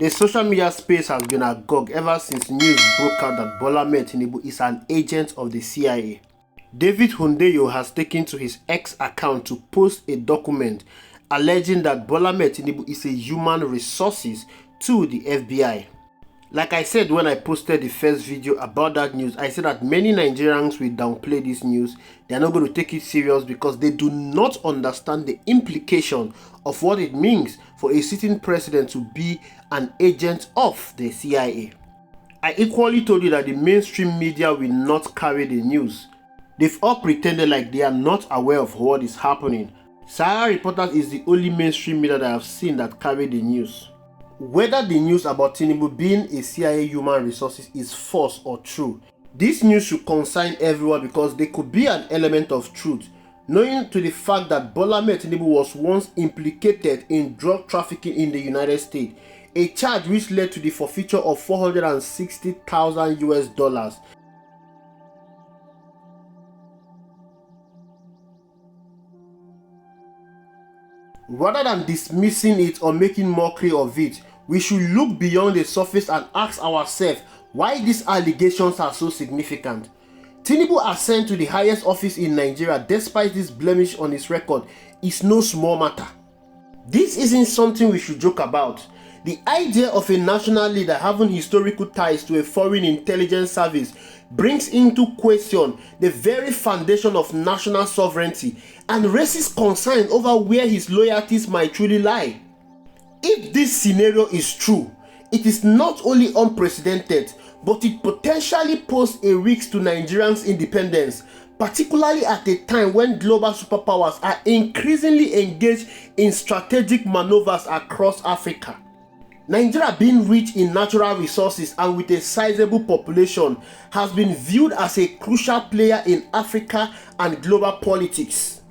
The social media space has been agog ever since news broke out that Bola Tinubu is an agent of the CIA. David Hundeyo has taken to his X account to post a document alleging that Bola Tinubu is a human resources to the FBI. Like I said when I posted the first video about that news, I said that many Nigerians will downplay this news. They are not going to take it serious because they do not understand the implication of what it means for a sitting president to be an agent of the CIA. I equally told you that the mainstream media will not carry the news. They've all pretended like they are not aware of what is happening. Sahara Reporters is the only mainstream media that I have seen that carry the news. Whether the news about Tinubu being a CIA human resources is false or true, this news should concern everyone because there could be an element of truth, knowing to the fact that Bola Tinubu was once implicated in drug trafficking in the United States, a charge which led to the forfeiture of $460,000 US. Rather than dismissing it or making mockery of it, we should look beyond the surface and ask ourselves why these allegations are so significant. Tinubu ascent to the highest office in Nigeria despite this blemish on his record is no small matter. This isn't something we should joke about. The idea of a national leader having historical ties to a foreign intelligence service brings into question the very foundation of national sovereignty and raises concern over where his loyalties might truly lie. If this scenario is true, it is not only unprecedented, but it potentially poses a risk to Nigerians' independence, particularly at a time when global superpowers are increasingly engaged in strategic maneuvers across Africa. Nigeria, being rich in natural resources and with a sizable population, has been viewed as a crucial player in Africa and global politics.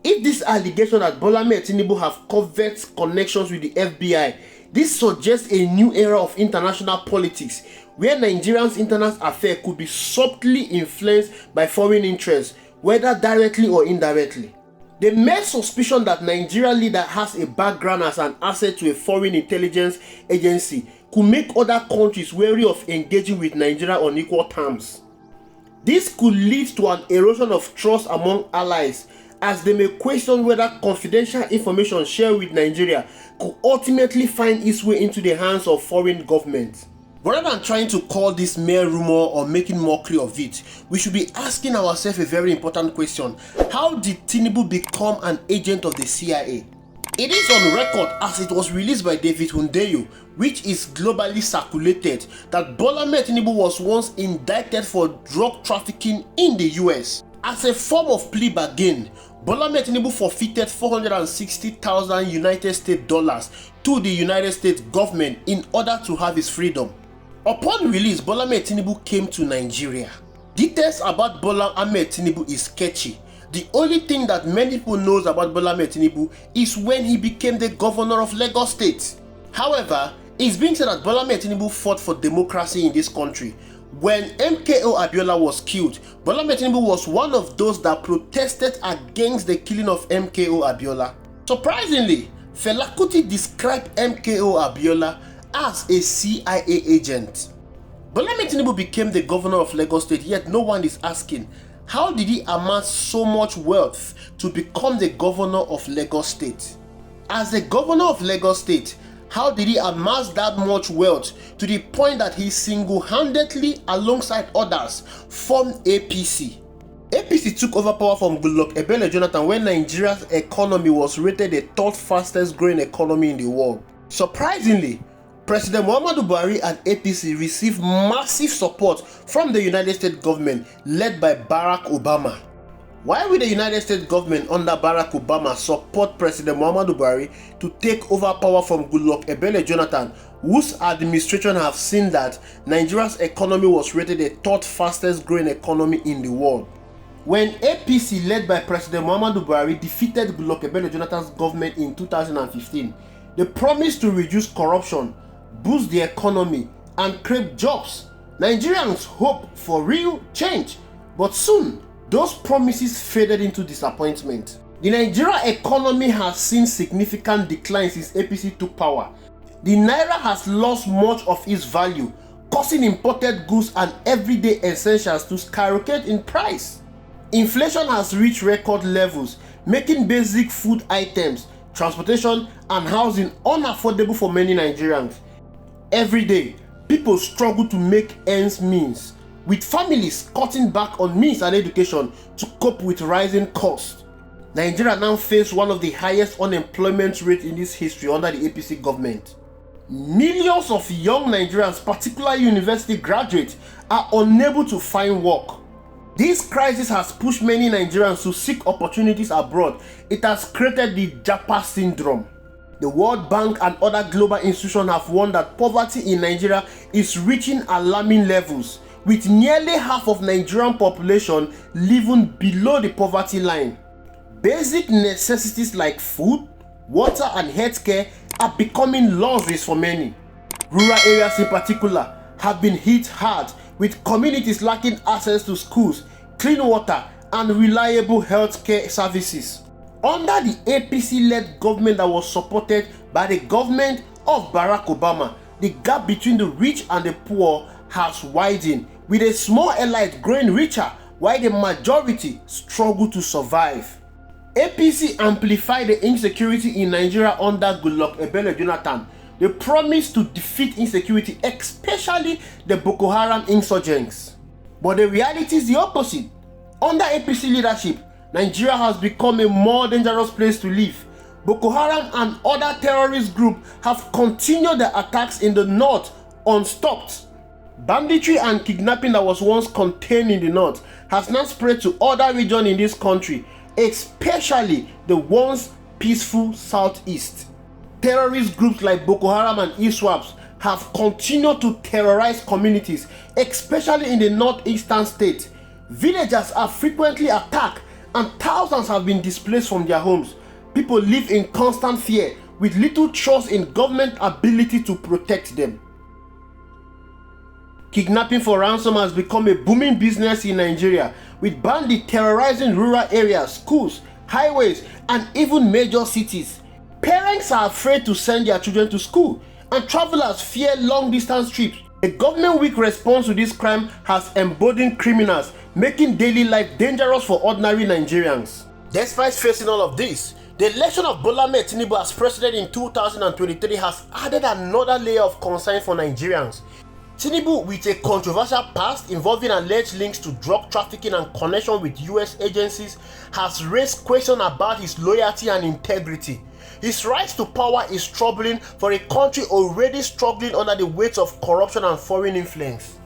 If this allegation that Bola Tinubu have covert connections with the FBI, this suggests a new era of international politics where Nigerians' internal affairs could be subtly influenced by foreign interests, whether directly or indirectly. The mere suspicion that Nigerian leader has a background as an asset to a foreign intelligence agency could make other countries wary of engaging with Nigeria on equal terms. This could lead to an erosion of trust among allies, as they may question whether confidential information shared with Nigeria could ultimately find its way into the hands of foreign governments. Rather than trying to call this mere rumor or making mockery of it, we should be asking ourselves a very important question. How did Tinubu become an agent of the CIA? It is on record, as it was released by David Hundeyo, which is globally circulated, that Bola Tinubu was once indicted for drug trafficking in the US. As a form of plea bargain, Bola Tinubu forfeited $460,000 United States dollars to the United States government in order to have his freedom. Upon release, Bola Tinubu came to Nigeria. Details about Bola Tinubu is sketchy. The only thing that many people knows about Bola Tinubu is when he became the governor of Lagos State. However, it's being said that Bola Tinubu fought for democracy in this country. When MKO Abiola was killed, Bola Tinubu was one of those that protested against the killing of MKO Abiola. Surprisingly, Fela Kuti described MKO Abiola as a CIA agent. Bola Tinubu became the governor of Lagos State, yet no one is asking, how did he amass so much wealth to become the governor of Lagos State? As the governor of Lagos State, how did he amass that much wealth to the point that he single-handedly, alongside others, formed APC? APC took over power from Goodluck Jonathan when Nigeria's economy was rated the third fastest growing economy in the world. Surprisingly, President Muhammadu Buhari and APC received massive support from the United States government led by Barack Obama. Why would the United States government under Barack Obama support President Muhammadu Buhari to take over power from Goodluck Jonathan, whose administration have seen that Nigeria's economy was rated the third fastest growing economy in the world? When APC led by President Muhammadu Buhari defeated Goodluck Jonathan's government in 2015, they promised to reduce corruption, boost the economy, and create jobs. Nigerians hope for real change, but soon those promises faded into disappointment. The Nigerian economy has seen significant decline since APC took power. The naira has lost much of its value, causing imported goods and everyday essentials to skyrocket in price. Inflation has reached record levels, making basic food items, transportation, and housing unaffordable for many Nigerians. Every day, people struggle to make ends meet, with families cutting back on means and education to cope with rising costs. Nigeria now faces one of the highest unemployment rates in its history under the APC government. Millions of young Nigerians, particularly university graduates, are unable to find work. This crisis has pushed many Nigerians to seek opportunities abroad. It has created the Japa syndrome. The World Bank and other global institutions have warned that poverty in Nigeria is reaching alarming levels, with nearly half of Nigerian population living below the poverty line. Basic necessities like food, water, and healthcare are becoming luxuries for many. Rural areas in particular have been hit hard, with communities lacking access to schools, clean water, and reliable healthcare services. Under the APC-led government that was supported by the government of Barack Obama, the gap between the rich and the poor has widened, with a small elite growing richer while the majority struggle to survive. APC amplified the insecurity in Nigeria under Goodluck Ebele Jonathan. They promised to defeat insecurity, especially the Boko Haram insurgents. But the reality is the opposite. Under APC leadership, Nigeria has become a more dangerous place to live. Boko Haram and other terrorist groups have continued their attacks in the north unstopped. Banditry and kidnapping that was once contained in the north has now spread to other regions in this country, especially the once peaceful southeast. Terrorist groups like Boko Haram and ISWAPs have continued to terrorize communities, especially in the northeastern state. Villagers are frequently attacked and thousands have been displaced from their homes. People live in constant fear with little trust in government ability to protect them. Kidnapping for ransom has become a booming business in Nigeria, with bandits terrorizing rural areas, schools, highways, and even major cities. Parents are afraid to send their children to school, and travelers fear long-distance trips. The government weak response to this crime has emboldened criminals, making daily life dangerous for ordinary Nigerians. Despite facing all of this, the election of Bola Ahmed Tinubu as president in 2023 has added another layer of concern for Nigerians. Tinubu, with a controversial past involving alleged links to drug trafficking and connection with US agencies, has raised questions about his loyalty and integrity. His rise to power is troubling for a country already struggling under the weight of corruption and foreign influence.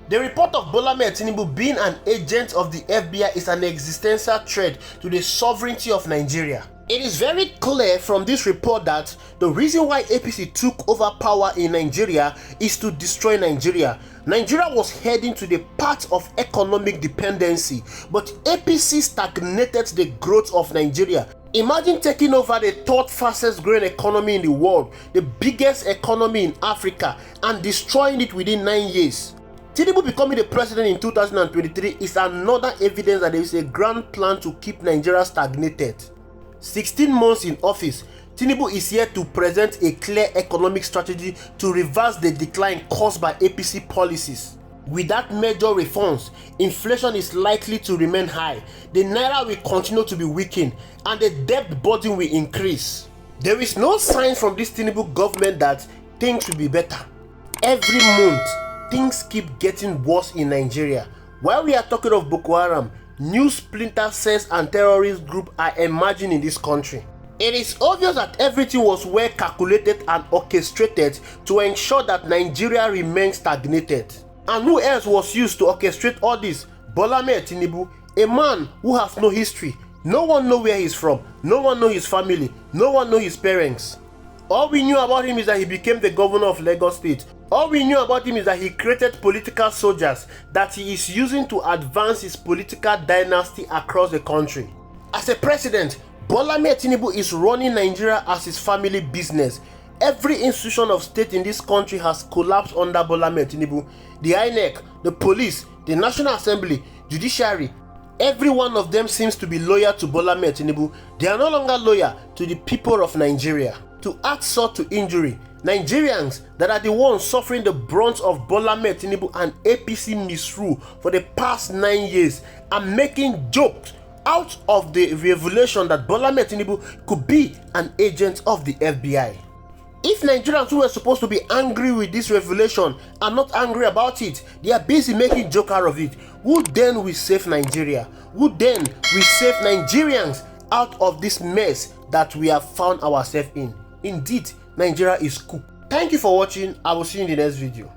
The report of Bola Ahmed Tinubu being an agent of the FBI is an existential threat to the sovereignty of Nigeria. It is very clear from this report that the reason why APC took over power in Nigeria is to destroy Nigeria. Nigeria was heading to the path of economic dependency, but APC stagnated the growth of Nigeria. Imagine taking over the third fastest growing economy in the world, the biggest economy in Africa, and destroying it within 9 years. Tinubu becoming the president in 2023 is another evidence that there is a grand plan to keep Nigeria stagnated. 16 months in office, Tinubu is here to present a clear economic strategy to reverse the decline caused by APC policies. Without major reforms, inflation is likely to remain high, the naira will continue to be weakened, and the debt burden will increase. There is no sign from this Tinubu government that things will be better. Every month, things keep getting worse in Nigeria. While we are talking of Boko Haram, new splinter cells and terrorist groups are emerging in this country. It is obvious that everything was well calculated and orchestrated to ensure that Nigeria remains stagnated. And who else was used to orchestrate all this? Bola Ahmed Tinubu, a man who has no history. No one knows where he's from, no one knows his family, no one knows his parents. All we knew about him is that he became the governor of Lagos State. All we knew about him is that he created political soldiers that he is using to advance his political dynasty across the country. As a president, Bola Ahmed Tinubu is running Nigeria as his family business. Every institution of state in this country has collapsed under Bola Ahmed Tinubu. The INEC, the police, the National Assembly, judiciary, every one of them seems to be loyal to Bola Ahmed Tinubu. They are no longer loyal to the people of Nigeria. To add salt to injury, Nigerians that are the ones suffering the brunt of Bola Ahmed Tinubu and APC misrule for the past 9 years are making jokes out of the revelation that Bola Ahmed Tinubu could be an agent of the FBI. If Nigerians who were supposed to be angry with this revelation are not angry about it, they are busy making joke out of it, who then will save Nigeria? Who then will save Nigerians out of this mess that we have found ourselves in? Indeed, Nigeria is cooked. Thank you for watching. I will see you in the next video.